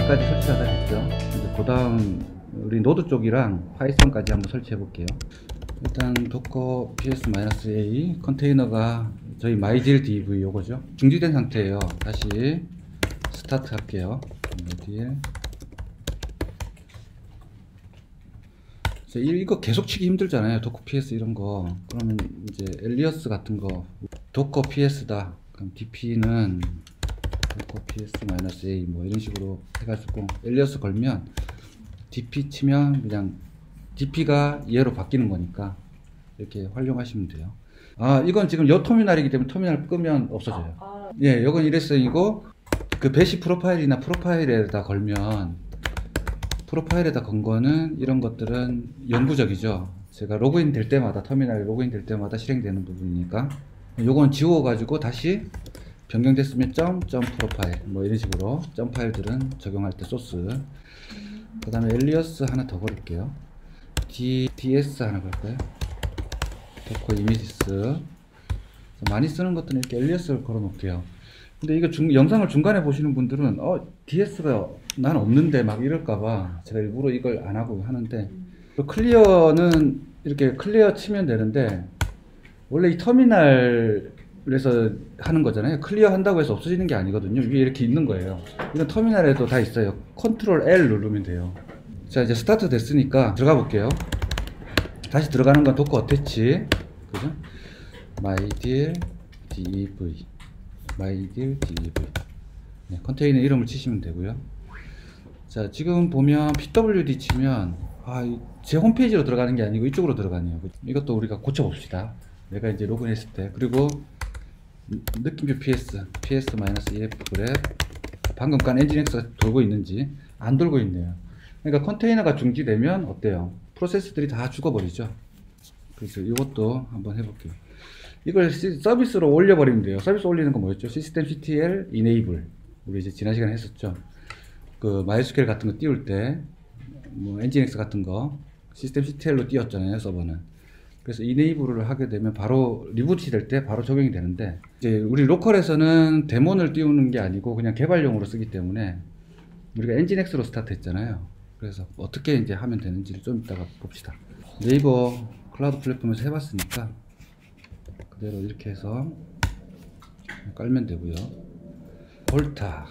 PS까지 설치가 다 됐죠. 이제 그 다음 우리 노드 쪽이랑 파이썬까지 한번 설치해 볼게요. 일단 도커 ps-a 컨테이너가 저희 myDLDV 요거죠. 중지된 상태예요. 다시 스타트 할게요. myDL. 이거 계속 치기 힘들잖아요. 도커 ps 이런 거. 그러면 이제 엘리어스 같은 거 도커 ps다. 그럼 dp는 도커 ps-a 뭐 이런 식으로 해가지고 엘리어스 걸면 dp 치면 그냥 dp가 얘로 바뀌는 거니까 이렇게 활용하시면 돼요. 아, 이건 지금 요 터미널이기 때문에 터미널 끄면 없어져요. 예, 요건 일회성이고 그 배시 프로파일이나 프로파일에다 걸면 프로파일에다 건 거는 이런 것들은 영구적이죠. 제가 로그인 될 때마다 터미널에 로그인 될 때마다 실행되는 부분이니까 요건 지워 가지고 다시 변경됐으면 점 프로파일 뭐 이런 식으로 점 파일들은 적용할 때 소스. 그 다음에 엘리어스 하나 더 걸을게요. ds 하나 걸까요? 도커 이미지스. 많이 쓰는 것들은 이렇게 엘리어스를 걸어 놓을게요. 근데 이거 영상을 중간에 보시는 분들은 ds가 난 없는데 막 이럴까봐 제가 일부러 이걸 안 하고 하는데, 클리어는 이렇게 클리어 치면 되는데 원래 이 터미널에서 하는 거잖아요. 클리어 한다고 해서 없어지는 게 아니거든요. 위에 이렇게 있는 거예요. 이건 터미널에도 다 있어요. 컨트롤 L 누르면 돼요. 자, 이제 스타트 됐으니까 들어가 볼게요. 다시 들어가는 건 도커 어태치, 그죠? myDLDV 네, 컨테이너 이름을 치시면 되고요. 자, 지금 보면 pwd 치면 제 홈페이지로 들어가는 게 아니고 이쪽으로 들어가네요. 이것도 우리가 고쳐봅시다. 내가 이제 로그인했을 때. 그리고 느낌표 ps-ef 그랩 방금 깐 엔진엑스가 돌고 있는지 안 돌고 있네요. 그러니까 컨테이너가 중지되면 어때요? 프로세스들이 다 죽어버리죠. 그래서 이것도 한번 해볼게요. 이걸 서비스로 올려버리면 돼요. 서비스 올리는 거 뭐였죠? systemctl enable. 우리 이제 지난 시간에 했었죠. 그 MySQL 같은 거 띄울 때, 뭐 엔진엑스 같은 거 systemctl로 띄웠잖아요, 서버는. 그래서 enable을 하게 되면 바로 리부트 될 때 바로 적용이 되는데, 이제 우리 로컬에서는 데몬을 띄우는 게 아니고 그냥 개발용으로 쓰기 때문에 우리가 엔진엑스로 스타트 했잖아요. 그래서 어떻게 이제 하면 되는지를 좀 이따가 봅시다. 네이버 클라우드 플랫폼에서 해봤으니까 그대로 이렇게 해서 깔면 되고요. 볼타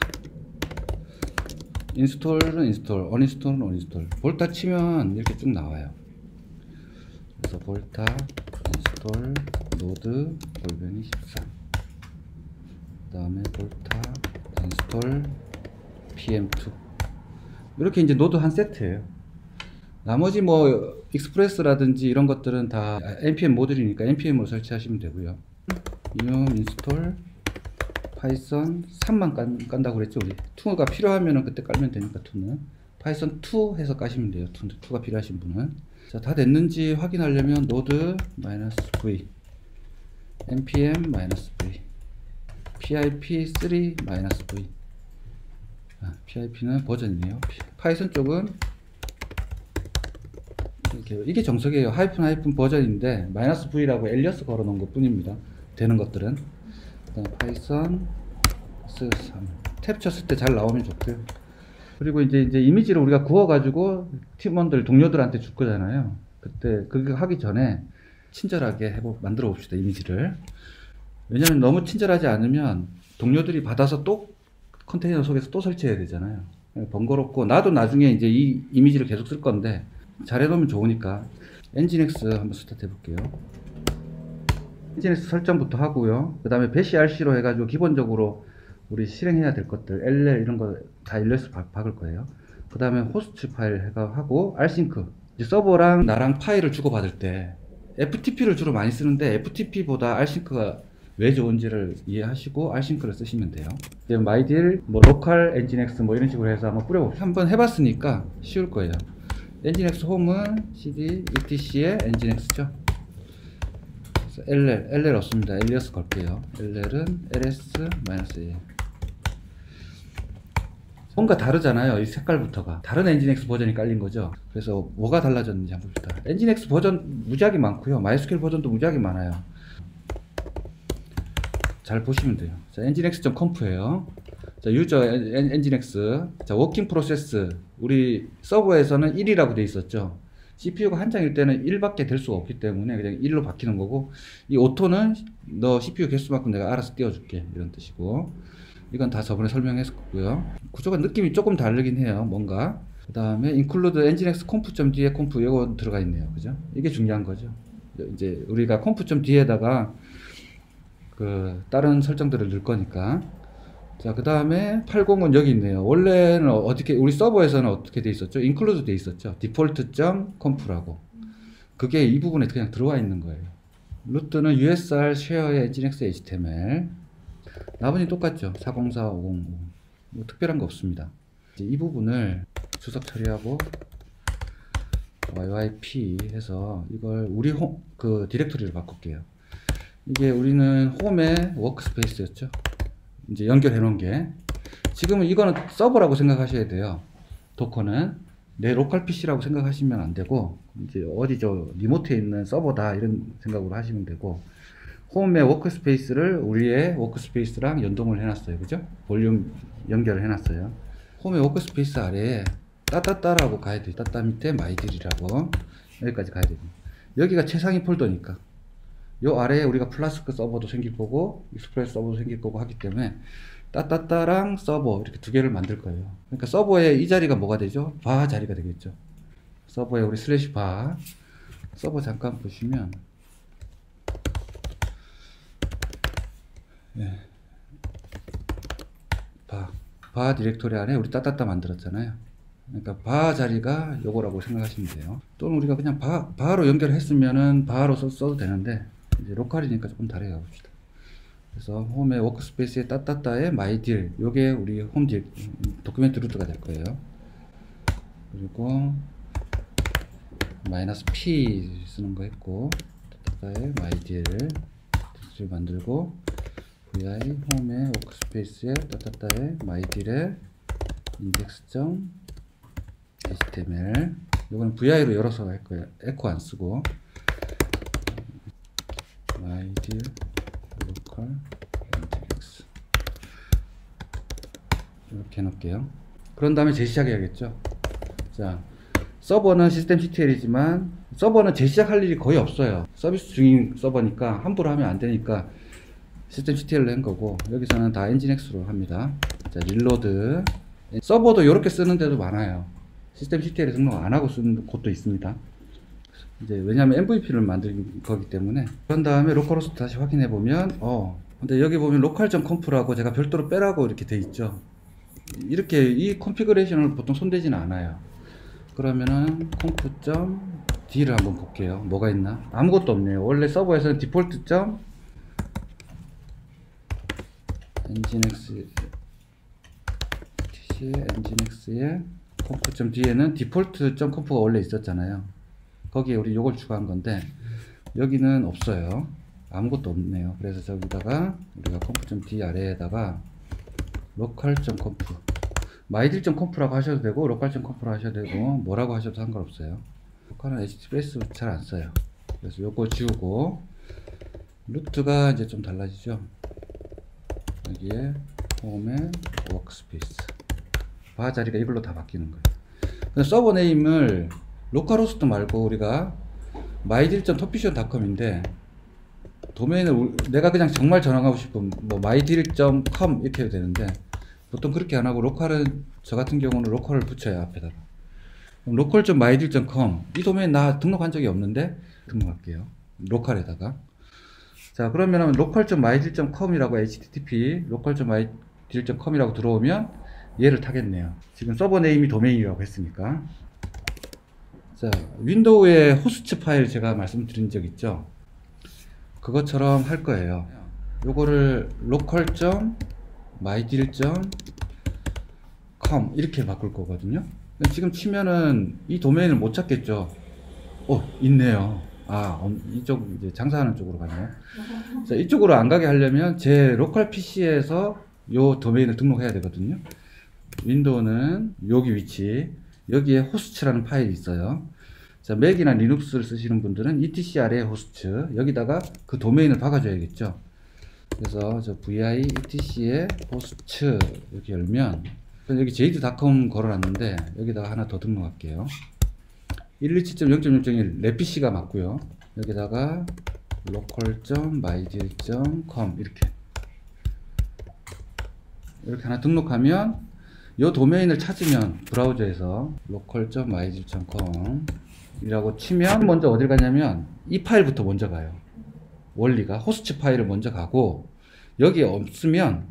인스톨은 인스톨, 언인스톨은 언인스톨. 볼타 치면 이렇게 쭉 나와요. 그래서 볼타 인스톨 노드 골뱅이 13, 그 다음에 볼타 인스톨 pm2 이렇게 이제 노드 한 세트예요. 나머지 뭐 익스프레스라든지 이런 것들은 다 npm 모듈이니까 npm으로 설치하시면 되고요. 이놈 인스톨 파이썬 3만 깐다고 그랬죠. 우리 2가 필요하면 그때 깔면 되니까 2는 파이썬 2 해서 까시면 돼요. 2가 필요하신 분은. 자, 다 됐는지 확인하려면 노드 -v npm -v pip3 -v pip는 버전이네요. 파이썬 쪽은 이게 정석이에요. 하이픈 버전인데 -v라고 엘리어스 걸어 놓은 것 뿐입니다. 되는 것들은. 그다음 파이썬 3 탭 쳤을 때 잘 나오면 좋고요. 그리고 이제 이미지를 우리가 구워 가지고 팀원들 동료들한테 줄 거잖아요. 그때 그거 하기 전에 친절하게 만들어 봅시다. 이미지를. 왜냐면 너무 친절하지 않으면 동료들이 받아서 또 컨테이너 속에서 또 설치해야 되잖아요. 번거롭고, 나도 나중에 이제 이 이미지를 계속 쓸 건데 잘 해놓으면 좋으니까. 엔진엑스 한번 스타트 해볼게요. 엔진엑스 설정부터 하고요. 그 다음에 배시 rc로 해가지고 기본적으로 우리 실행해야 될 것들 LL 이런 거 다 일러스 박을 거예요. 그 다음에 호스트 파일 하고 rSync, 이제 서버랑 나랑 파일을 주고받을 때 FTP를 주로 많이 쓰는데 FTP보다 rSync가 왜 좋은지를 이해하시고 rSync를 쓰시면 돼요. 이제 myDL, 뭐 local nginx 뭐 이런 식으로 해서 한번 뿌려봅시다. 한번 해봤으니까 쉬울 거예요. nginx 홈은 cd etc의 nginx죠. LL 없습니다. 엘리어스 걸게요. LL은 ls-a. 뭔가 다르잖아요. 이 색깔부터가 다른 엔진엑스 버전이 깔린 거죠. 그래서 뭐가 달라졌는지 한번 봅시다. 엔진엑스 버전 무지하게 많고요. MySQL 버전도 무지하게 많아요. 잘 보시면 돼요. 자, nginx.conf예요. 자, 유저 엔진엑스. 자, 워킹 프로세스. 우리 서버에서는 1이라고 돼 있었죠. CPU가 한 장일 때는 1밖에 될 수가 없기 때문에 그냥 1로 바뀌는 거고, 이 오토는 너 CPU 개수만큼 내가 알아서 띄워줄게, 이런 뜻이고. 이건 다 저번에 설명했었고요. 구조가 느낌이 조금 다르긴 해요, 뭔가. 그 다음에 include nginx conf.d에 conf 이거 들어가 있네요, 그죠? 이게 중요한 거죠. 이제 우리가 conf.d에다가 그 다른 설정들을 넣을 거니까. 자, 그 다음에 80은 여기 있네요. 원래는 어떻게, 우리 서버에서는 어떻게 돼 있었죠? include 돼 있었죠. default.conf라고. 그게 이 부분에 그냥 들어와 있는 거예요. 루트는 usr share nginx html. 나머지는 똑같죠. 404, 505. 뭐 특별한 거 없습니다. 이제 이 부분을 주석 처리하고 yyp 해서 이걸 우리 그 디렉토리로 바꿀게요. 이게 우리는 홈의 워크스페이스였죠. 이제 연결해 놓은 게. 지금은 이거는 서버라고 생각하셔야 돼요. 도커는 내 로컬 PC라고 생각하시면 안 되고, 이제 어디죠, 리모트에 있는 서버다, 이런 생각으로 하시면 되고, 홈의 워크스페이스를 우리의 워크스페이스랑 연동을 해놨어요. 그죠? 볼륨 연결을 해놨어요. 홈의 워크스페이스 아래에 따따따라고 가야 돼요. 따따 밑에 마이딜이라고. 여기까지 가야 됩니다. 여기가 최상위 폴더니까. 요 아래에 우리가 플라스크 서버도 생길 거고, 익스프레스 서버도 생길 거고 하기 때문에, 따따따랑 서버, 이렇게 두 개를 만들 거예요. 그러니까 서버에 이 자리가 뭐가 되죠? 바 자리가 되겠죠. 서버에 우리 슬래시 바. 서버 잠깐 보시면, 예. 바 디렉토리 안에 우리 따따따 만들었잖아요. 그러니까 바 자리가 요거라고 생각하시면 돼요. 또는 우리가 그냥 바로 연결했으면은 바로 써도 되는데, 이제 로컬이니까 조금 다르게 가봅시다. 그래서 홈의 워크스페이스에 따따따에 마이딜, 요게 우리 홈 도큐멘트 루트가 될 거예요. 그리고 마이너스 P 쓰는 거 했고, 따따따에 마이딜을 만들고, vi 홈의 워크스페이스에 따따따에 마이딜에 index.html. 요거는 vi로 열어서 할 거예요. 에코 안 쓰고. 마이딜 local nginx 이렇게 해놓을게요. 그런 다음에 재시작해야겠죠. 자, 서버는 systemctl이지만 서버는 재시작할 일이 거의 없어요. 서비스 중인 서버니까 함부로 하면 안 되니까 systemctl로 한 거고, 여기서는 다 nginx로 합니다. 자, 릴로드. 서버도 이렇게 쓰는 데도 많아요. systemctl에 등록 안 하고 쓰는 곳도 있습니다. 이제 왜냐하면 MVP를 만든 거기 때문에. 그런 다음에 로컬호스트 다시 확인해 보면, 근데 여기 보면 local.conf라고 제가 별도로 빼라고 이렇게 돼 있죠. 이렇게 이 컨피그레이션을 보통 손대지는 않아요. 그러면은 conf.d를 한번 볼게요. 뭐가 있나? 아무것도 없네요. 원래 서버에서는 default.nginx nginx의 conf.d에는 default.conf가 원래 있었잖아요. 거기에 우리 요걸 추가한 건데, 여기는 없어요. 아무것도 없네요. 그래서 저기다가 우리가 conf.d 아래에다가 local.conf, mydeal.conf라고 하셔도 되고 local.conf라고 하셔도 되고 뭐라고 하셔도 상관없어요. local은 https 잘 안 써요. 그래서 요거 지우고, 루트가 이제 좀 달라지죠. 여기에 홈의 워크스페이스 바 자리가 이걸로 다 바뀌는 거예요. 서버 네임을 로컬호스트 말고 우리가 mydeal.topvision.com인데, 도메인을 내가 그냥 정말 전화하고 싶으면 뭐 mydeal.com 이렇게 해도 되는데, 보통 그렇게 안 하고 로컬은, 저 같은 경우는 로컬을 붙여요, 앞에다가. 그럼 local.mydeal.com, 이 도메인 나 등록한 적이 없는데 등록할게요, 로컬에다가. 자, 그러면 local.mydeal.com이라고 http local.mydeal.com이라고 들어오면 얘를 타겠네요. 지금 서버 네임이 도메인이라고 했으니까. 자, 윈도우의 호스트 파일 제가 말씀드린 적 있죠? 그것처럼 할 거예요. 요거를 local.mydeal.com 이렇게 바꿀 거거든요. 지금 치면은 이 도메인을 못 찾겠죠? 있네요. 이쪽 이제 장사하는 쪽으로 가네요. 자, 이쪽으로 안 가게 하려면 제 로컬 PC에서 요 도메인을 등록해야 되거든요. 윈도우는 여기 위치, 여기에 호스트라는 파일이 있어요. 자, 맥이나 리눅스를 쓰시는 분들은 etc 아래에 호스트, 여기다가 그 도메인을 박아줘야겠죠. 그래서 저 vi etc의 호스트 이렇게 열면 여기 jade.com 걸어놨는데 여기다가 하나 더 등록할게요. 127.0.0.1 내 PC가 맞고요. 여기다가 local.mydeal.com 이렇게 하나 등록하면 이 도메인을 찾으면 브라우저에서 local.mydeal.com 이라고 치면 먼저 어딜 가냐면 이 파일부터 먼저 가요. 원리가 호스트 파일을 먼저 가고 여기에 없으면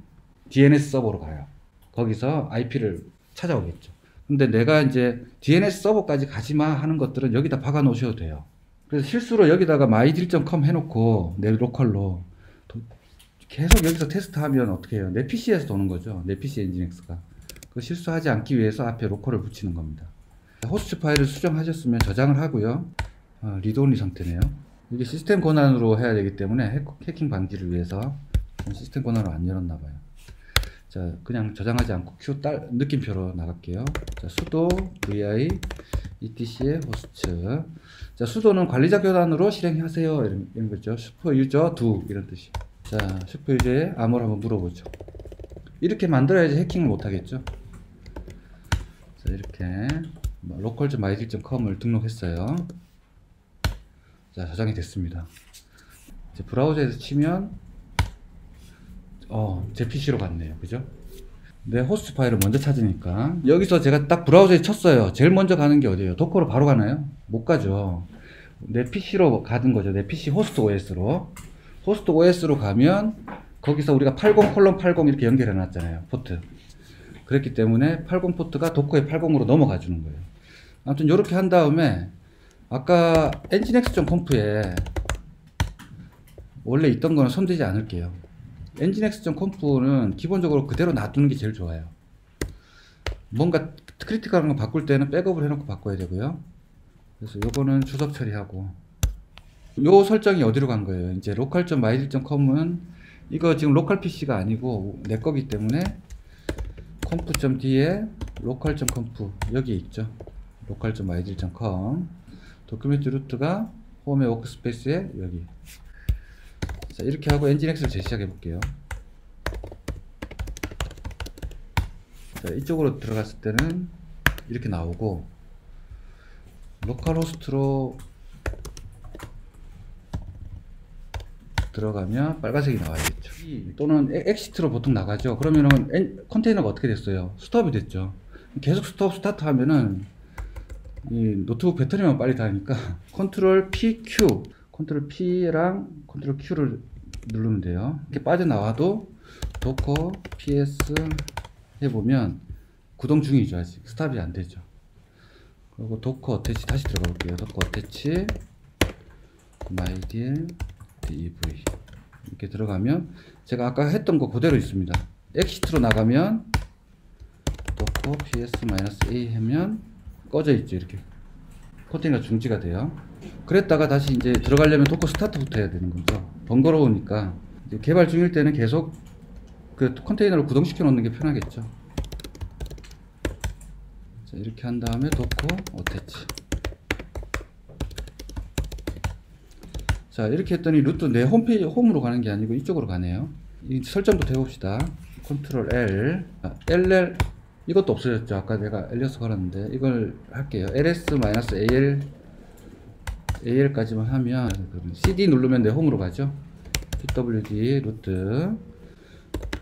DNS 서버로 가요. 거기서 IP를 찾아오겠죠. 근데 내가 이제 DNS 서버까지 가지마 하는 것들은 여기다 박아 놓으셔도 돼요. 그래서 실수로 여기다가 mydeal.com 해놓고 내 로컬로 계속 여기서 테스트하면 어떻게 해요? 내 PC에서 도는 거죠. 내 PC 엔진엑스가. 그 실수하지 않기 위해서 앞에 로컬을 붙이는 겁니다. 호스트 파일을 수정하셨으면 저장을 하고요. 리드온리 상태네요. 이게 시스템 권한으로 해야 되기 때문에 해킹 방지를 위해서 시스템 권한으로 안 열었나봐요. 자, 그냥 저장하지 않고 느낌표로 나갈게요. 자, sudo vi etc의 호스트. 자, sudo는 관리자 권한으로 실행하세요. 이런 거죠. 슈퍼유저 do 이런 뜻이. 자, 슈퍼유저의 암호를 한번 물어보죠. 이렇게 만들어야지 해킹을 못하겠죠. 자, 이렇게 local.mydeal.com을 등록했어요. 자, 저장이 됐습니다. 이제 브라우저에서 치면 제 PC로 갔네요. 그죠? 내 호스트 파일을 먼저 찾으니까 여기서 제가 딱 브라우저에 쳤어요. 제일 먼저 가는 게 어디예요? 도커로 바로 가나요? 못 가죠. 내 PC로 가는 거죠. 내 PC 호스트 OS로. 호스트 OS로 가면 거기서 우리가 80:80 이렇게 연결해 놨잖아요. 포트. 그랬기 때문에 80 포트가 도커의 80으로 넘어가 주는 거예요. 아무튼 이렇게 한 다음에 아까 nginx.conf에 원래 있던 거는 손대지 않을게요. nginx.conf는 기본적으로 그대로 놔두는 게 제일 좋아요. 뭔가 크리티컬한 거 바꿀 때는 백업을 해놓고 바꿔야 되고요. 그래서 요거는 주석 처리하고 요 설정이 어디로 간 거예요? 이제 local.mydeal.com은 이거 지금 로컬 PC가 아니고 내 거기 때문에 conf.d에 local.conf 여기 있죠. local.mydeal.com 도큐멘트 루트가 홈의 워크스페이스에 여기. 자, 이렇게 하고 nginx를 재시작해 볼게요. 자, 이쪽으로 들어갔을 때는 이렇게 나오고 로컬 호스트로 들어가면 빨간색이 나와야겠죠. 또는 엑시트로 보통 나가죠. 그러면은 컨테이너가 어떻게 됐어요? 스톱이 됐죠. 계속 스타트 하면은 이 노트북 배터리만 빨리 닳으니까 컨트롤 PQ 컨트롤 P랑 컨트롤 Q를 누르면 돼요. 이렇게 빠져나와도 도커 PS 해보면 구동 중이죠. 아직 스탑이 안 되죠. 그리고 도커 어태치 다시 들어가 볼게요. 도커 어태치 mydeal dev 이렇게 들어가면 제가 아까 했던 거 그대로 있습니다. 엑시트로 나가면 도커 ps-a 하면 꺼져 있죠. 이렇게 컨테이너가 중지가 돼요. 그랬다가 다시 이제 들어가려면 도커 스타트부터 해야 되는 거죠. 번거로우니까 이제 개발 중일 때는 계속 그 컨테이너를 구동시켜 놓는 게 편하겠죠. 자, 이렇게 한 다음에 도커 어태치. 자, 이렇게 했더니 루트 내 홈페이지 홈으로 가는 게 아니고 이쪽으로 가네요. 이 설정부터 해봅시다. 컨트롤 L LL 이것도 없어졌죠. 아까 내가 alias 걸었는데 이걸 할게요. ls-al al까지만 하면 cd 누르면 내 홈으로 가죠. pwd 루트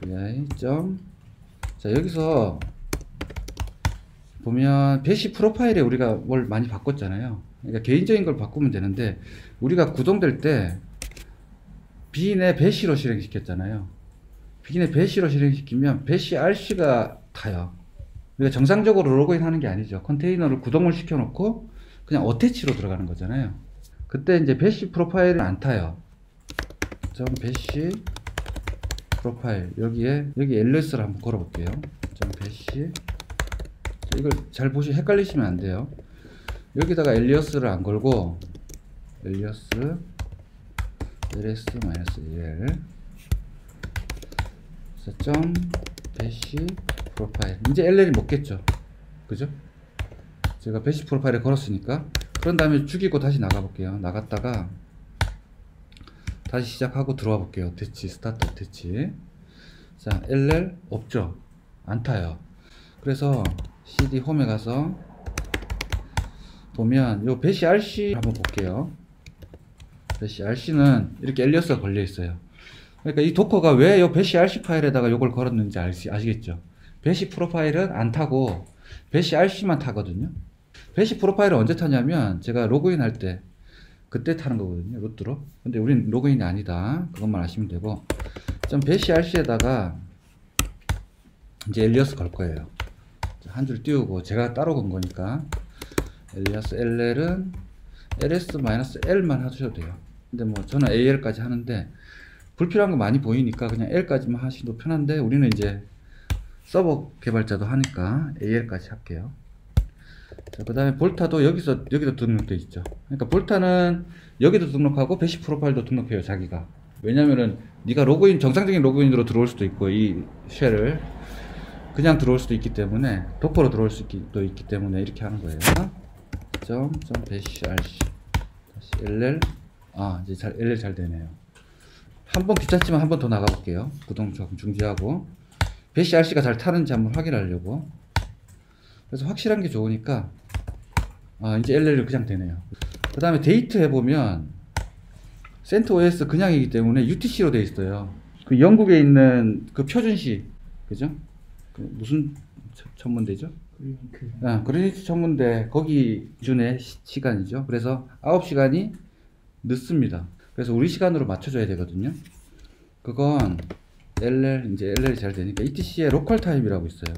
vi 자, 여기서 보면 배시 프로파일에 우리가 뭘 많이 바꿨잖아요. 그러니까 개인적인 걸 바꾸면 되는데 우리가 구동될 때 빈의 배시로 실행시켰잖아요. 빈의 배시로 실행시키면 배시 rc가 타요. 우리가 정상적으로 로그인 하는 게 아니죠. 컨테이너를 구동을 시켜 놓고 그냥 어태치로 들어가는 거잖아요. 그때 이제 배시 프로파일은 안 타요. 점 배시 프로파일 여기 ls 를 한번 걸어 볼게요. 점 배시 이걸 잘 헷갈리시면 안 돼요. 여기다가 alias를 안 걸고 alias ls-al 점 배시 프로파일 이제 LL이 먹겠죠. 그죠? 제가 배시 프로파일에 걸었으니까 그런 다음에 죽이고 다시 나가 볼게요. 나갔다가 다시 시작하고 들어와 볼게요. 어태치, 스타트 어태치. 자, LL 없죠? 안 타요. 그래서 CD 홈에 가서 보면 요 배시 RC 한번 볼게요. 배시 RC는 이렇게 엘리어스가 걸려 있어요. 그러니까 이 도커가 왜 요 배시 RC 파일에다가 요걸 걸었는지 아시겠죠? 배시 프로파일은 안 타고 배시 RC만 타거든요. 배시 프로파일은 언제 타냐면 제가 로그인 할 때 그때 타는 거거든요. 루트로. 근데 우린 로그인이 아니다. 그것만 아시면 되고, 좀 배시 RC에다가 이제 엘리어스 걸 거예요. 한 줄 띄우고, 제가 따로 건 거니까 엘리어스 LL은 ls-l만 하셔도 돼요. 근데 뭐 저는 AL까지 하는데 불필요한 거 많이 보이니까 그냥 L까지만 하셔도 편한데, 우리는 이제 서버 개발자도 하니까 AL까지 할게요. 자, 그 다음에 볼타도 여기도 등록되어 있죠. 그러니까 볼타는 여기도 등록하고 배시 프로파일도 등록해요, 자기가. 왜냐면은 네가 정상적인 로그인으로 들어올 수도 있고, 이 쉘을 그냥 들어올 수도 있기 때문에, 도커로 들어올 수도 있기 때문에 이렇게 하는 거예요. 배시 rc 다시 LL. 이제 LL 잘 되네요. 한 번 귀찮지만 한 번 더 나가 볼게요. 구동 조금 중지하고 배시 RC가 잘 타는지 한번 확인하려고. 그래서 확실한 게 좋으니까 이제 LL이 그냥 되네요. 그 다음에 데이트 해보면 CentOS 그냥이기 때문에 UTC로 되어 있어요. 그 영국에 있는 그 표준시, 그죠? 그 무슨 천문대죠? 그리니치 천문대 거기 기준의 시간이죠. 그래서 9시간이 늦습니다. 그래서 우리 시간으로 맞춰줘야 되거든요. 그건 이제 LL이 잘 되니까 ETC의 로컬 타임이라고 있어요.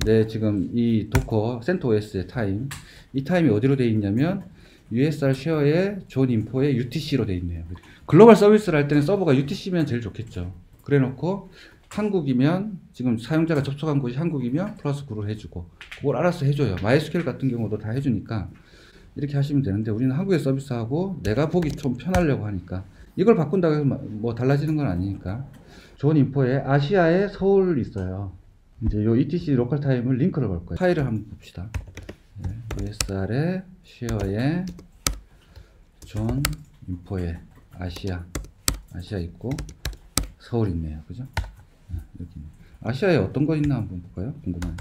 네, 지금 이 도커 CentOS의 타임, 이 타임이 어디로 되어 있냐면 USR 쉐어의 존 인포의 UTC로 되어 있네요. 글로벌 서비스를 할 때는 서버가 UTC면 제일 좋겠죠. 그래 놓고 한국이면, 지금 사용자가 접속한 곳이 한국이면 플러스 9를 해주고, 그걸 알아서 해줘요. MySQL 같은 경우도 다 해주니까 이렇게 하시면 되는데, 우리는 한국에 서비스하고 내가 보기 좀 편하려고 하니까 이걸 바꾼다고 해서 뭐 달라지는 건 아니니까. 존 인포에 아시아에 서울 있어요. 이제 요 ETC 로컬 타임을 링크를 걸 거예요. 파일을 한번 봅시다. USR에 쉐어에 존 인포에 아시아 있고 서울 있네요. 그죠? 여기 아시아에 어떤 거 있나 한번 볼까요? 궁금해요.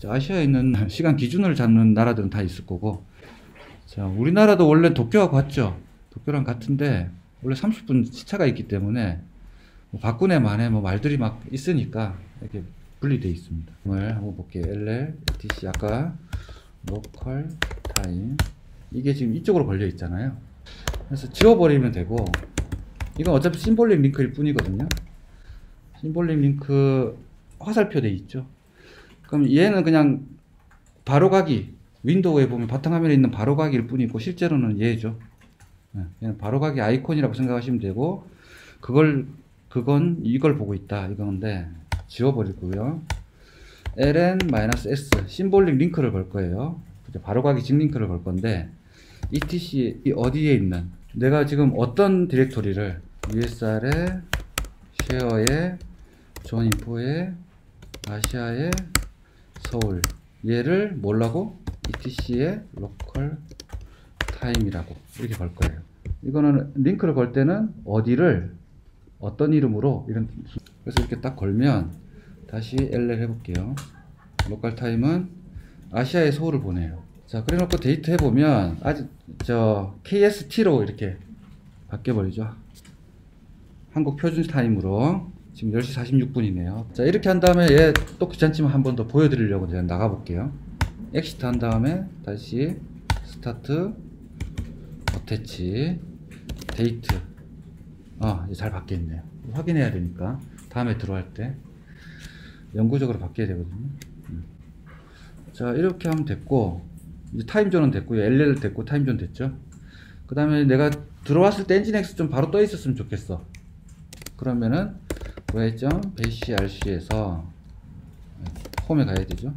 자, 아시아에 있는 시간 기준을 잡는 나라들은 다 있을 거고, 자, 우리나라도 원래 도쿄하고 같죠? 도쿄랑 같은데 원래 30분 시차가 있기 때문에 뭐 박근혜 만에 뭐 말들이 막 있으니까 이렇게 분리되어 있습니다. 오늘 한번 볼게요. LL, ETC, 아까 로컬 타임, 이게 지금 이쪽으로 걸려 있잖아요. 그래서 지워버리면 되고, 이건 어차피 심볼릭 링크일 뿐이거든요. 심볼릭 링크 화살표 돼 있죠. 그럼 얘는 그냥 바로가기, 윈도우에 보면 바탕화면에 있는 바로가기일 뿐이고 실제로는 얘죠. 얘는 바로가기 아이콘이라고 생각하시면 되고, 그건 이걸 보고 있다 이건데 지워버리고요. ln-s 심볼릭 링크를 걸 거예요. 바로가기 직링크를 걸 건데, etc 어디에 있는, 내가 지금 어떤 디렉토리를 USR에 쉐어에 존 인포에 아시아에 서울, 얘를 뭐라고? ETC의 로컬 타임이라고 이렇게 걸 거예요. 이거는 링크를 걸 때는 어디를 어떤 이름으로, 이런, 그래서 이렇게 딱 걸면 다시 LL 해볼게요. 로컬 타임은 아시아의 서울을 보내요. 자, 그래 놓고 데이트 해보면 아직 KST로 이렇게 바뀌어버리죠. 한국 표준 타임으로. 지금 10시 46분이네요. 자, 이렇게 한 다음에 얘 또 귀찮지만 한 번 더 보여드리려고 제가 나가볼게요. 엑시트 한 다음에 다시 스타트 어태치 데이트. 이제 잘 바뀌었네요. 확인해야 되니까 다음에 들어갈 때 영구적으로 바뀌어야 되거든요. 자, 이렇게 하면 됐고, 이제 타임존은 됐고요. LL 됐고 타임존 됐죠. 그 다음에 내가 들어왔을 때 엔진엑스 좀 바로 떠 있었으면 좋겠어. 그러면은 배시 rc에서 홈에 가야 되죠.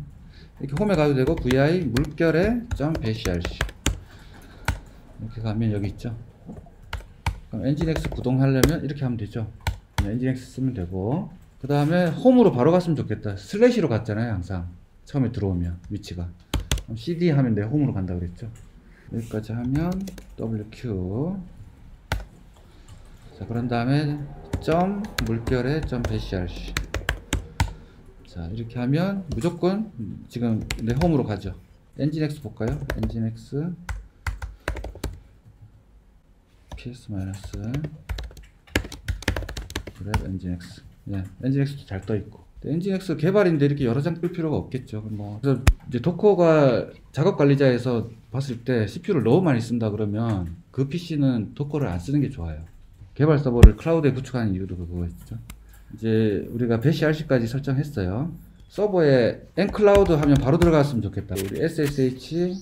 이렇게 홈에 가도 되고, vi 물결에 배시 rc 이렇게 가면 여기 있죠. 그럼 엔진엑스 구동하려면 이렇게 하면 되죠. 엔진엑스 쓰면 되고, 그 다음에 홈으로 바로 갔으면 좋겠다. 슬래시로 갔잖아요. 항상 처음에 들어오면 위치가. cd 하면 내가 홈으로 간다 그랬죠. 여기까지 하면 WQ. 자, 그런 다음에 점 물결에 점 배시RC. 자, 이렇게 하면 무조건 지금 내 홈으로 가죠. 엔진X 볼까요? 엔진X PS 마이너스 그랩 엔진X. 예, 엔진X도 잘 떠 있고. 엔진X 개발인데 이렇게 여러 장 끌 필요가 없겠죠. 뭐 그래서 이제 도커가 작업 관리자에서 봤을 때 CPU를 너무 많이 쓴다 그러면 그 PC는 도커를 안 쓰는 게 좋아요. 개발 서버를 클라우드에 구축하는 이유도 그거였죠. 이제 우리가 배시RC까지 설정했어요. 서버에 nCloud 하면 바로 들어갔으면 좋겠다. 우리 SSH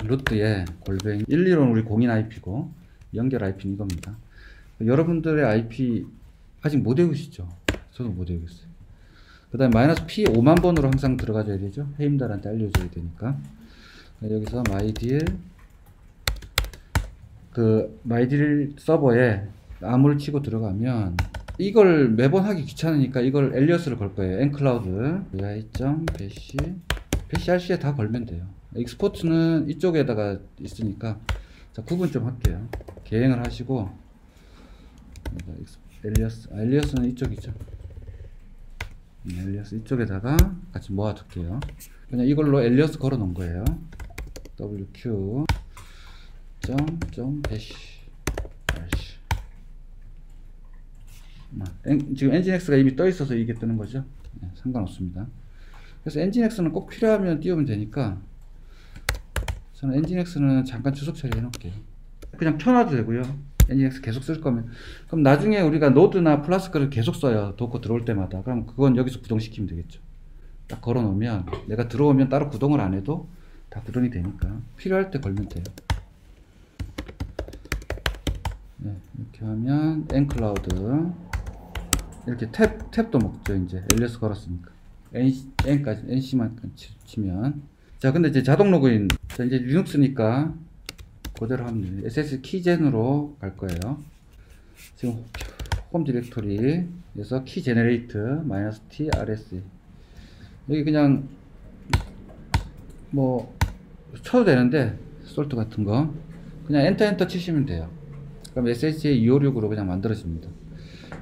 루트에 골뱅이 115는 우리 공인 IP고 연결 IP는 이겁니다. 여러분들의 IP 아직 못 외우시죠? 저도 못 외우겠어요. 그 다음에 마이너스 P 5만 번으로 항상 들어가줘야 되죠. 해임달한테 알려줘야 되니까. 여기서 mydeal mydeal 서버에 암호를 치고 들어가면 이걸 매번 하기 귀찮으니까 이걸 엘리어스를 걸 거예요. nCloud 배시RC에 다 걸면 돼요. 익스포트는 이쪽에다가 있으니까 자, 구분 좀 할게요. 계행을 하시고 엘리어스는 이쪽이죠. 엘리어스 이쪽에다가 같이 모아 둘게요. 그냥 이걸로 엘리어스 걸어 놓은 거예요. WQ 배시 RC. 지금 엔진X가 이미 떠 있어서 이게 뜨는 거죠. 네, 상관없습니다. 그래서 엔진X는 꼭 필요하면 띄우면 되니까 저는 엔진X는 잠깐 주석 처리해 놓을게요. 그냥 켜놔도 되고요. 엔진X 계속 쓸 거면. 그럼 나중에 우리가 노드나 플라스크를 계속 써요. 도커 들어올 때마다. 그럼 그건 여기서 구동시키면 되겠죠. 딱 걸어 놓으면 내가 들어오면 따로 구동을 안 해도 다 구동이 되니까 필요할 때 걸면 돼요. 네, 이렇게 하면 nCloud 이렇게 탭도 먹죠. 이제 엘리어스 걸었으니까 n까지 nc만 치면 자, 근데 이제 자동 로그인. 자, 이제 리눅스니까 그대로 하면 SS 키젠으로 갈 거예요. 지금 홈 디렉토리에서 키 제너레이트 -t rs 여기 그냥 뭐 쳐도 되는데 솔트 같은 거 그냥 엔터 치시면 돼요. 그럼 SSH 256으로 그냥 만들어집니다.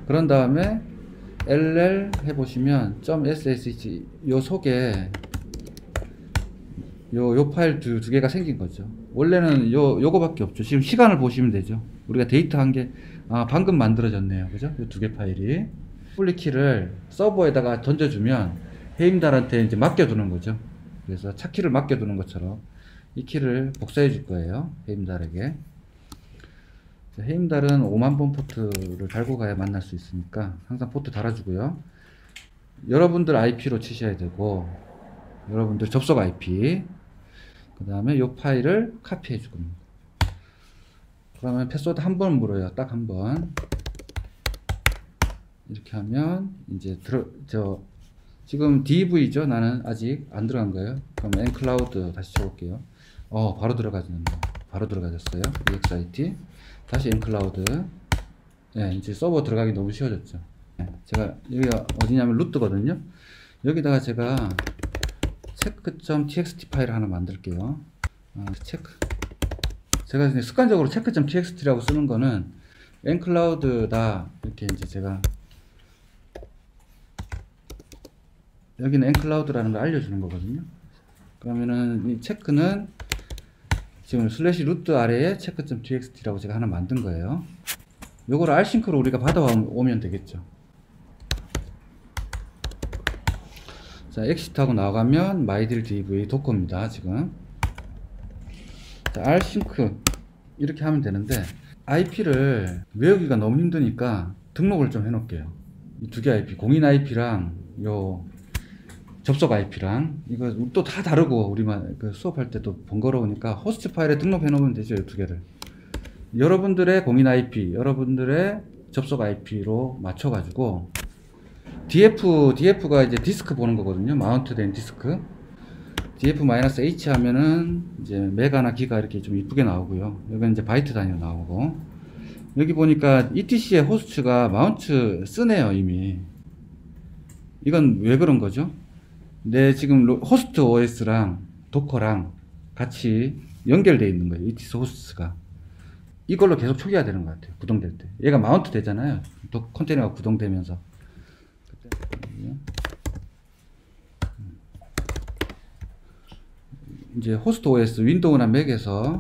그런 다음에 ll 해보시면 .ssh 요 속에 요 파일 두 개가 생긴 거죠. 원래는 요거밖에 없죠. 지금 시간을 보시면 되죠. 우리가 데이터 한 게 방금 만들어졌네요. 그죠? 요 두 개 파일이 public키를 서버에다가 던져주면 해임달한테 이제 맡겨두는 거죠. 그래서 차키를 맡겨두는 것처럼 이 키를 복사해 줄 거예요. 해임달에게. 해임달은 5만 번 포트를 달고 가야 만날 수 있으니까 항상 포트 달아주고요. 여러분들 IP로 치셔야 되고 여러분들 접속 IP 그 다음에 이 파일을 카피해 줄 겁니다. 그러면 패스워드 한 번 물어요. 딱 한 번. 이렇게 하면 이제 지금 DV죠. 나는 아직 안 들어간 거예요. 그럼 nCloud 다시 쳐볼게요. 바로 들어가진다. 바로 들어가졌어요. EXIT 다시 nCloud. 네, 이제 서버 들어가기 너무 쉬워졌죠. 네, 제가 여기가 어디냐면 루트거든요. 여기다가 제가 check.txt 파일을 하나 만들게요. 제가 이제 습관적으로 check.txt라고 쓰는 거는 nCloud다 이렇게 이제 제가 여기는 nCloud라는 걸 알려주는 거거든요. 그러면은 이 체크는 지금 슬래시 루트 아래에 check.txt라고 제가 하나 만든 거예요. 요거를 rsync로 우리가 받아오면 되겠죠. 자, exit하고 나가면 mydeal dv 도커입니다. 지금 자, rsync 이렇게 하면 되는데 IP를 외우기가 너무 힘드니까 등록을 좀 해놓을게요. 이 두 개 IP, 공인 IP랑 요 접속 IP랑 이거 또 다 다르고 우리만 수업할 때 또 번거로우니까 호스트 파일에 등록해 놓으면 되죠. 이 두 개를 여러분들의 공인 IP, 여러분들의 접속 IP로 맞춰 가지고 DF가 이제 디스크 보는 거거든요. 마운트 된 디스크. DF-H 하면은 이제 메가나 기가 이렇게 좀 이쁘게 나오고요. 여기는 이제 바이트 단위로 나오고. 여기 보니까 ETC의 호스트가 마운트 쓰네요, 이미. 이건 왜 그런 거죠? 내 지금 호스트 OS랑 도커랑 같이 연결되어 있는 거예요. ETS 호스트가. 이걸로 계속 초기화 되는 것 같아요. 구동될 때. 얘가 마운트 되잖아요. 컨테이너가 구동되면서. 이제 호스트 OS 윈도우나 맥에서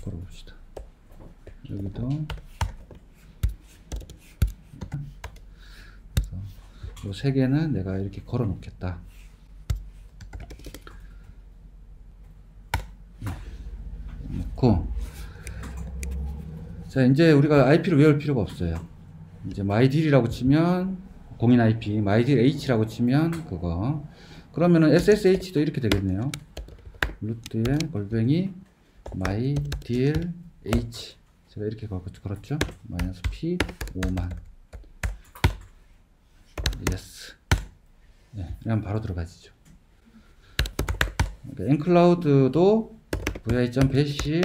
걸어봅시다. 여기도 이 세 개는 내가 이렇게 걸어 놓겠다. 놓고, 자, 이제 우리가 IP를 외울 필요가 없어요. 이제 mydir이라고 치면 공인 IP, mydir h라고 치면 그거. 그러면은 SSH도 이렇게 되겠네요. 루트에 골뱅이 mydir h. 제가 이렇게 걸었죠. 마이너스 p 5만. 예스. 네, 그냥 바로 들어가지죠. 그러니까 nCloud도 vi.bash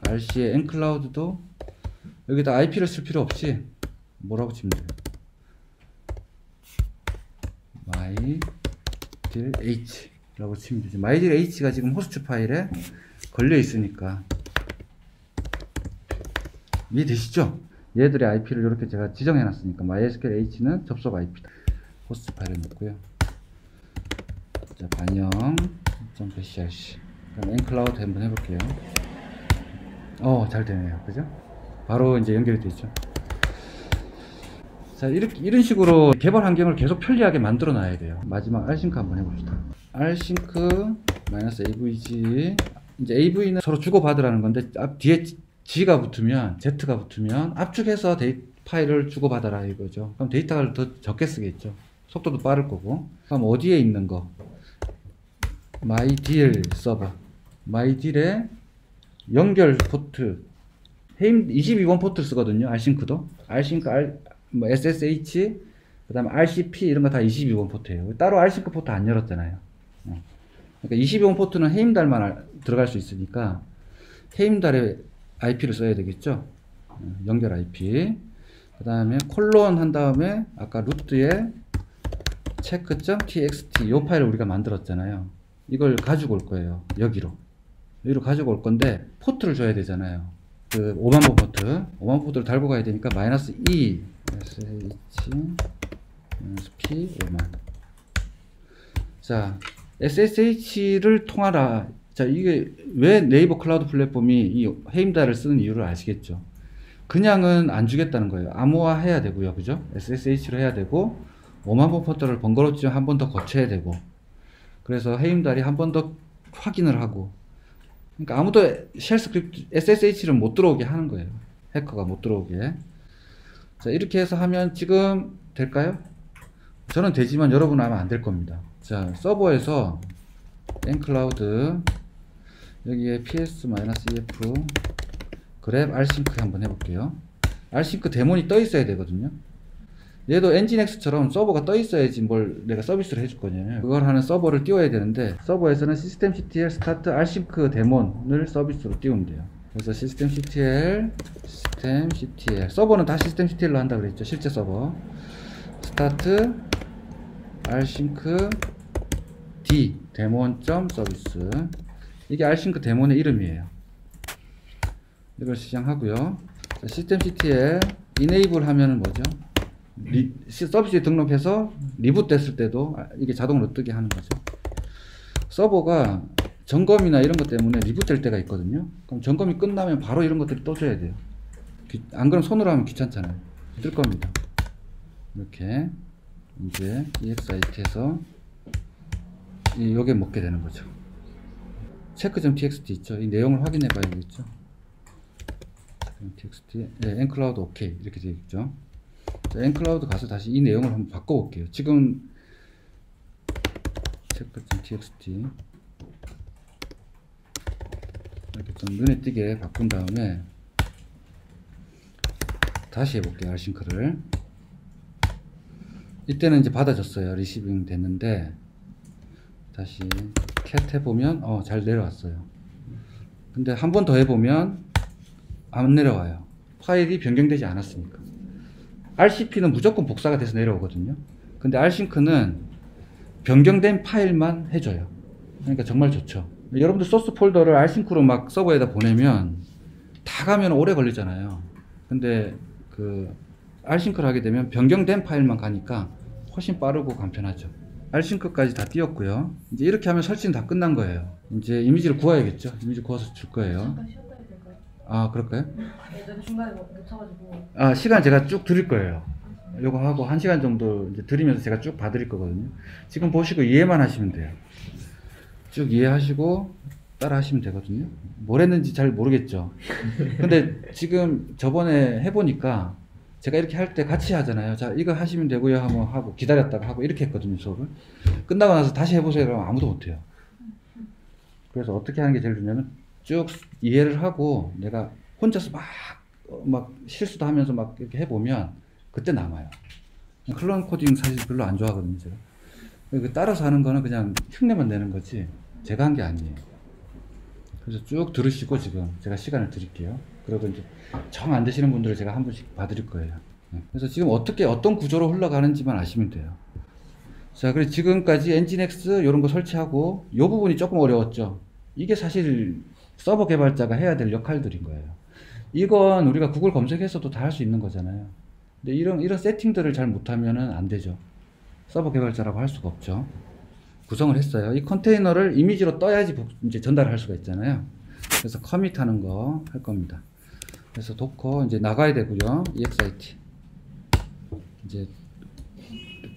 rc의 nCloud도 여기다 IP를 쓸 필요 없이 뭐라고 치면 돼요. mydir h 라고 치면 되죠. mydir h가 지금 호스트 파일에 걸려 있으니까 이해되시죠? 얘들의 IP를 이렇게 제가 지정해 놨으니까 MySQL H는 접속 IP다. 호스트 파일에 넣고요. 자, 반영.bashrc. 그럼 nCloud 한번 해볼게요. 잘 되네요. 그죠? 바로 이제 연결이 되죠. 자, 이런 식으로 개발 환경을 계속 편리하게 만들어 놔야 돼요. 마지막 rsync 한번 해봅시다. rsync-avg. 이제 av는 서로 주고받으라는 건데, 뒤에 G가 붙으면, Z가 붙으면 압축해서 파일을 주고받아라 이거죠. 그럼 데이터를 더 적게 쓰겠죠. 속도도 빠를 거고. 그럼 어디에 있는 거? mydir 서버. mydir의 연결 포트. 22번 포트를 쓰거든요. rsync도. rsync, SSH, 그 다음에 RCP 이런 거 다 22번 포트예요. 따로 rsync 포트 안 열었잖아요. 그러니까 22번 포트는 헤임달만 들어갈 수 있으니까 헤임달에 IP를 써야 되겠죠. 연결 IP. 그 다음에 콜론 한 다음에 아까 루트에 check.txt 이 파일을 우리가 만들었잖아요. 이걸 가지고 올 거예요. 여기로 가지고 올 건데 포트를 줘야 되잖아요. 그 5만번 포트 5만번 포트를 달고 가야 되니까 마이너스 2 sh p 5만. 자, SSH를 통하라. 자, 이게 왜 네이버 클라우드 플랫폼이 이 헤임달을 쓰는 이유를 아시겠죠? 그냥은 안 주겠다는 거예요. 암호화 해야 되고요. 그죠? SSH로 해야 되고 5만번 포트를 번거롭지만 한 번 더 거쳐야 되고, 그래서 헤임달이 한 번 더 확인을 하고, 그러니까 아무도 쉘 스크립트 SSH를 못 들어오게 하는 거예요. 해커가 못 들어오게. 자, 이렇게 해서 하면 지금 될까요? 저는 되지만 여러분은 아마 안 될 겁니다. 자, 서버에서 nCloud 여기에 ps-ef grep rsync 한번 해볼게요. rsync 데몬이 떠 있어야 되거든요. 얘도 nginx처럼 서버가 떠 있어야지 뭘 내가 서비스를 해줄 거잖아요. 그걸 하는 서버를 띄워야 되는데, 서버에서는 systemctl start rsync 데몬을 서비스로 띄우면 돼요. 그래서 systemctl 서버는 다 systemctl로 한다 그랬죠. 실제 서버 start rsync d 데몬.서비스. 이게 rsync 데몬의 이름이에요. 이걸 시작하고요. systemctl enable 하면은 뭐죠? 서비스에 등록해서 리부트 됐을 때도 이게 자동으로 뜨게 하는 거죠. 서버가 점검이나 이런 것 때문에 리부트 될 때가 있거든요. 그럼 점검이 끝나면 바로 이런 것들이 떠줘야 돼요. 안 그러면 손으로 하면 귀찮잖아요. 뜰 겁니다. 이렇게 이제 exit에서 요게 먹게 되는 거죠. check.txt 있죠. 이 내용을 확인해 봐야겠죠. txt, 네, nCloud OK 이렇게 되어 있죠. 자, nCloud 가서 다시 이 내용을 한번 바꿔볼게요. 지금 check.txt 이렇게 좀 눈에 띄게 바꾼 다음에 다시 해볼게요. rsync를. 이때는 이제 받아줬어요. 리시빙 됐는데 다시 cat 해보면 잘 내려왔어요. 근데 한 번 더 해보면 안 내려와요. 파일이 변경되지 않았으니까. RCP는 무조건 복사가 돼서 내려오거든요. 근데 rsync는 변경된 파일만 해줘요. 그러니까 정말 좋죠. 여러분들 소스 폴더를 알싱크로 막 서버에다 보내면 다 가면 오래 걸리잖아요. 근데 그 알싱크를 하게 되면 변경된 파일만 가니까 훨씬 빠르고 간편하죠. 알싱크까지 다 띄웠고요. 이제 이렇게 하면 설치는 다 끝난 거예요. 이제 이미지를 구워야겠죠. 이미지 구워서 줄 거예요. 잠깐 쉬었다 해도 될까요? 아, 그럴까요? 네, 내가 중간에 못 쳐가지고. 아, 시간 제가 쭉 드릴 거예요. 요거 하고 1시간 정도 이제 드리면서 제가 쭉 봐드릴 거거든요. 지금 보시고 이해만 하시면 돼요. 쭉 이해하시고 따라 하시면 되거든요. 뭘 했는지 잘 모르겠죠. 근데 지금 저번에 해보니까 제가 이렇게 할 때 같이 하잖아요. 자, 이거 하시면 되고요 하고 기다렸다가 하고 이렇게 했거든요, 수업을. 끝나고 나서 다시 해보세요 그러면 아무도 못해요. 그래서 어떻게 하는 게 제일 좋냐면 쭉 이해를 하고 내가 혼자서 막 실수도 하면서 막 이렇게 해보면 그때 남아요. 클론 코딩 사실 별로 안 좋아하거든요, 제가. 따라서 하는 거는 그냥 흉내만 내는 거지 제가 한 게 아니에요. 그래서 쭉 들으시고 지금 제가 시간을 드릴게요. 그리고 이제 정 안 되시는 분들을 제가 한 분씩 봐드릴 거예요. 그래서 지금 어떤 구조로 흘러가는지만 아시면 돼요. 자, 그래서 지금까지 엔진엑스 이런 거 설치하고 이 부분이 조금 어려웠죠. 이게 사실 서버 개발자가 해야 될 역할들인 거예요. 이건 우리가 구글 검색해서도 다 할 수 있는 거잖아요. 근데 이런 세팅들을 잘 못하면은 안 되죠. 서버 개발자라고 할 수가 없죠. 구성을 했어요. 이 컨테이너를 이미지로 떠야지 이제 전달할 수가 있잖아요. 그래서 커밋 하는 거 할 겁니다. 그래서 도커 이제 나가야 되고요. exit. 이제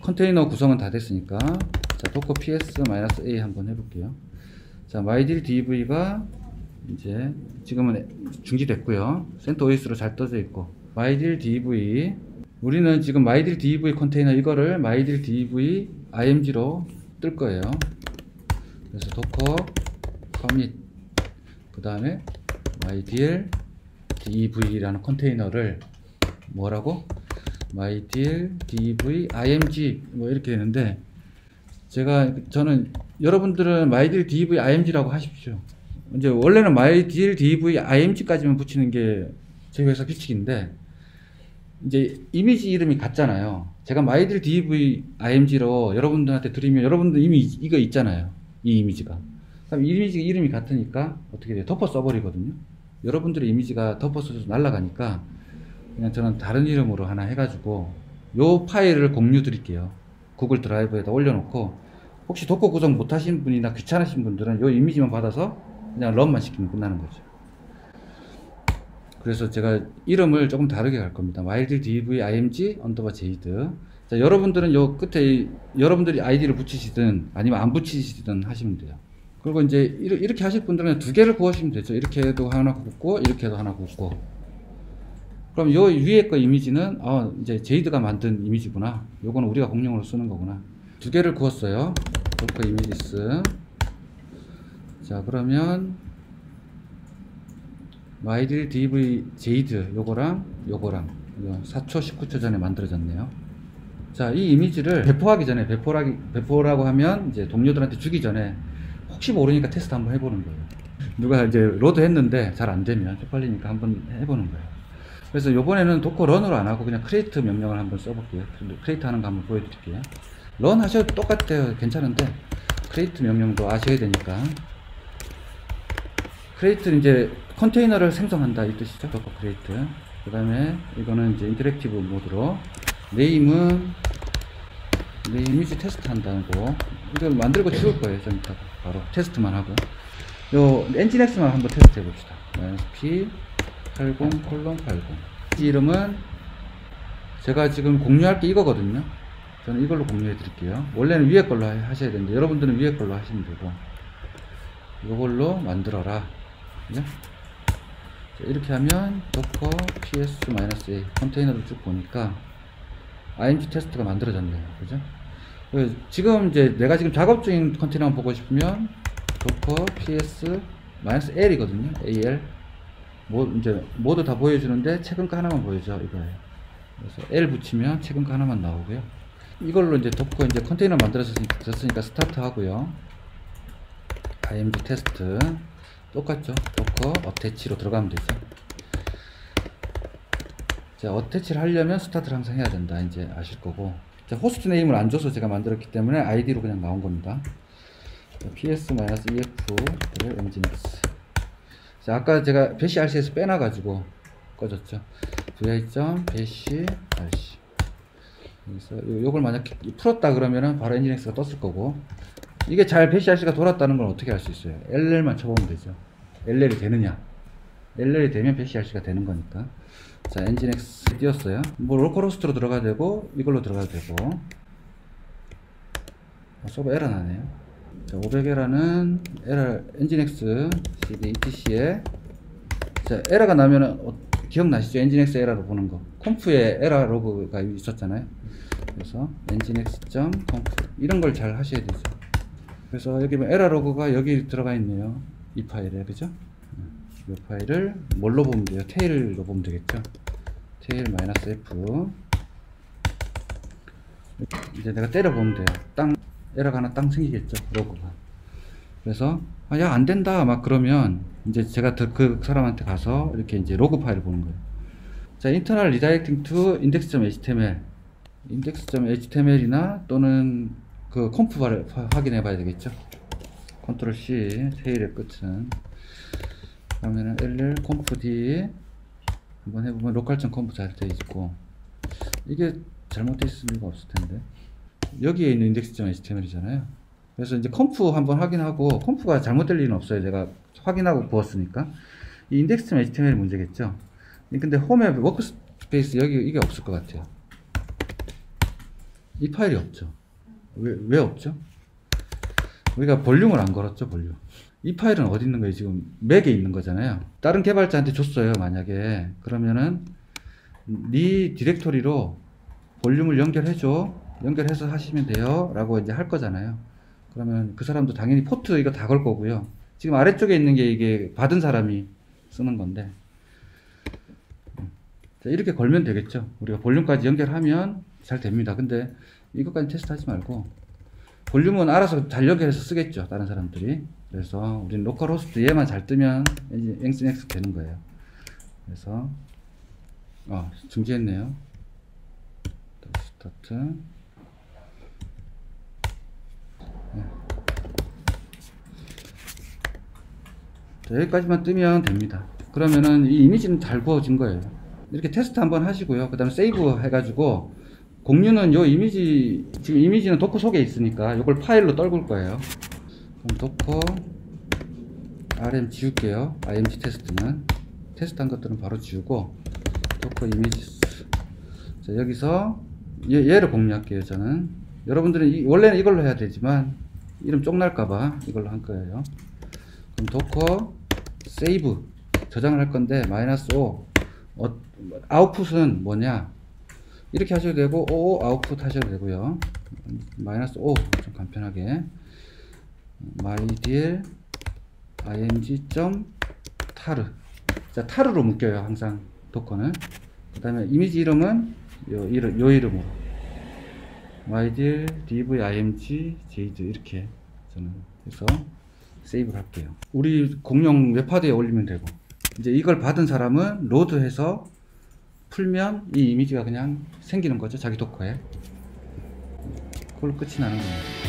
컨테이너 구성은 다 됐으니까 자, 도커 ps-a 한번 해볼게요. 자, mydir dv가 이제 지금은 중지됐고요. CentOS로 잘 떠져 있고 mydir dv 우리는 지금 mydir dv 컨테이너 이거를 mydir dv img로 뜰 거예요. 그래서 docker commit 그 다음에 mydir dev라는 컨테이너를 뭐라고? mydir dev img 뭐 이렇게 되는데 저는 여러분들은 mydir dev img라고 하십시오. 이제 원래는 mydir dev img까지만 붙이는 게 저희 회사 규칙인데 이제 이미지 이름이 같잖아요. 제가 mydir dev img로 여러분들한테 드리면 여러분들 이미 이거 있잖아요. 이 이미지가. 그럼 이미지 이름이 같으니까 어떻게 돼요? 덮어 써버리거든요. 여러분들의 이미지가 덮어서 날아가니까 그냥 저는 다른 이름으로 하나 해가지고 요 파일을 공유 드릴게요. 구글 드라이브에다 올려놓고 혹시 도커 구성 못하신 분이나 귀찮으신 분들은 요 이미지만 받아서 그냥 런만 시키면 끝나는 거죠. 그래서 제가 이름을 조금 다르게 갈 겁니다. mydir dev img _jade. 자, 여러분들은 요 끝에 여러분들이 아이디를 붙이시든 아니면 안 붙이시든 하시면 돼요. 그리고 이제 이렇게 하실 분들은 두 개를 구하시면 되죠. 이렇게도 하나 굽고 이렇게도 하나 굽고. 그럼 요 위에 거 이미지는 이제 제이드가 만든 이미지구나. 요거는 우리가 공용으로 쓰는 거구나. 두 개를 구웠어요. 도커 이미지스. 자, 그러면 mydir dev jade 요거랑 4초 19초 전에 만들어졌네요. 자, 이 이미지를 배포하기 전에 배포라고 하면 이제 동료들한테 주기 전에 혹시 모르니까 테스트 한번 해보는 거예요. 누가 이제 로드 했는데 잘 안 되면 쪽팔리니까 한번 해보는 거예요. 그래서 요번에는 도커 런으로 안 하고 그냥 create 명령을 한번 써볼게요. create 하는 거 한번 보여드릴게요. 런 하셔도 똑같아요. 괜찮은데 create 명령도 아셔야 되니까. create는 이제 컨테이너를 생성한다 이 뜻이죠. 도커 create. 그 다음에 이거는 이제 인터랙티브 모드로 name은 이미지 테스트 한다는 거. 이걸 만들고 치울 거예요. 좀 이따 바로 테스트만 하고. 요 엔진엑스만 한번 테스트 해봅시다. -p80:80. 이름은 제가 지금 공유할 게 이거거든요. 저는 이걸로 공유해 드릴게요. 원래는 위에 걸로 하셔야 되는데 여러분들은 위에 걸로 하시면 되고 이걸로 만들어라. 그죠? 이렇게 하면 docker ps-a 컨테이너를 쭉 보니까 img 테스트가 만들어졌네요. 그죠? 지금 이제 내가 지금 작업 중인 컨테이너만 보고 싶으면 docker ps-l이거든요. al 이제 모두 다 보여주는데 최근거 하나만 보여줘 이거예요. 그래서 l 붙이면 최근거 하나만 나오고요. 이걸로 이제 도커 이제 컨테이너 만들어졌으니까 스타트 하고요. img 테스트 똑같죠. 도커 어태치로 들어가면 되죠. 자, 어태치를 하려면 스타트를 항상 해야 된다. 이제 아실 거고. 자, 호스트 네임을 안 줘서 제가 만들었기 때문에 아이디로 그냥 나온 겁니다. ps-ef nginx. 자, 아까 제가 배시 rc에서 빼놔가지고 꺼졌죠. vi.배시 rc. 여기서 요걸 만약에 풀었다 그러면은 바로 nginx가 떴을 거고, 이게 잘 배시 rc가 돌았다는 걸 어떻게 알 수 있어요? ll만 쳐보면 되죠. ll이 되느냐? ll이 되면 배시 rc가 되는 거니까. 자, nginx 띄웠어요. 뭐 로컬호스트로 들어가도 되고 이걸로 들어가도 되고. 서버 에러 나네요. 자, 500에러는 에러 nginx cd etc에, 자, 에러가 나면은 기억나시죠? nginx 에러로 보는 거. 컴프에 에러 로그가 있었잖아요. 그래서 nginx.conf 이런 걸 잘 하셔야 되죠. 그래서 여기 에러 로그가 여기 들어가 있네요. 이 파일에, 그죠? 이 파일을 뭘로 보면 돼요? 테일로 보면 되겠죠? 테일-f. 이제 내가 때려보면 돼요. 땅 에러가 하나 땅 생기겠죠, 로그가. 그래서 야, 안 된다 막 그러면 이제 제가 그 사람한테 가서 이렇게 이제 로그 파일을 보는 거예요. 자, internal redirecting to index.html, index.html이나 또는 그 컴프를 확인해 봐야 되겠죠. 컨트롤 C, 테일의 끝은. 그러면은 ll conf d 한번 해보면 local.conf 잘 돼 있고, 이게 잘못되어 있을 리가 없을 텐데. 여기에 있는 index.html이잖아요. 그래서 이제 컴프 한번 확인하고, 컴프가 잘못될 리는 없어요. 제가 확인하고 부었으니까. 이 index.html 문제겠죠. 근데 홈에 워크스페이스 여기 이게 없을 것 같아요. 이 파일이 없죠. 왜 없죠? 우리가 볼륨을 안 걸었죠, 볼륨. 이 파일은 어디 있는 거예요? 지금 맥에 있는 거잖아요. 다른 개발자한테 줬어요, 만약에. 그러면은 네 디렉토리로 볼륨을 연결해줘, 연결해서 하시면 돼요 라고 이제 할 거잖아요. 그러면 그 사람도 당연히 포트 이거 다 걸 거고요. 지금 아래쪽에 있는 게 이게 받은 사람이 쓰는 건데, 자, 이렇게 걸면 되겠죠. 우리가 볼륨까지 연결하면 잘 됩니다. 근데 이것까지 테스트 하지 말고, 볼륨은 알아서 잘 연결해서 쓰겠죠, 다른 사람들이. 그래서 우리는 로컬 호스트 얘만 잘 뜨면 nginx 되는 거예요. 그래서 중지했네요. 스타트. 네. 자, 여기까지만 뜨면 됩니다. 그러면은 이 이미지는 잘 구워진 거예요. 이렇게 테스트 한번 하시고요. 그 다음에 세이브 해가지고, 공유는 요 이미지, 지금 이미지는 도커 속에 있으니까 이걸 파일로 떨굴 거예요. 그럼 도커 rm 지울게요. img 테스트는 테스트한 것들은 바로 지우고, 도커 이미지. 자, 여기서 얘를 공유할게요. 저는 여러분들은 원래는 이걸로 해야 되지만 이름 쪽날까봐 이걸로 한 거예요. 그럼 도커 세이브 저장을 할 건데 -o 아웃풋은 뭐냐, 이렇게 하셔도 되고 o 아웃풋 하셔도 되고요. -o 좀 간편하게 mydeal img.tar. 자, tar로 묶여요, 항상 도커는. 그 다음에 이미지 이름은 요 이름으로 mydeal div img jade 이렇게 저는 해서 세이브를 할게요. 우리 공용 웹하드에 올리면 되고, 이제 이걸 받은 사람은 로드해서 풀면 이 이미지가 그냥 생기는 거죠, 자기 도커에. 그걸로 끝이 나는 겁니다.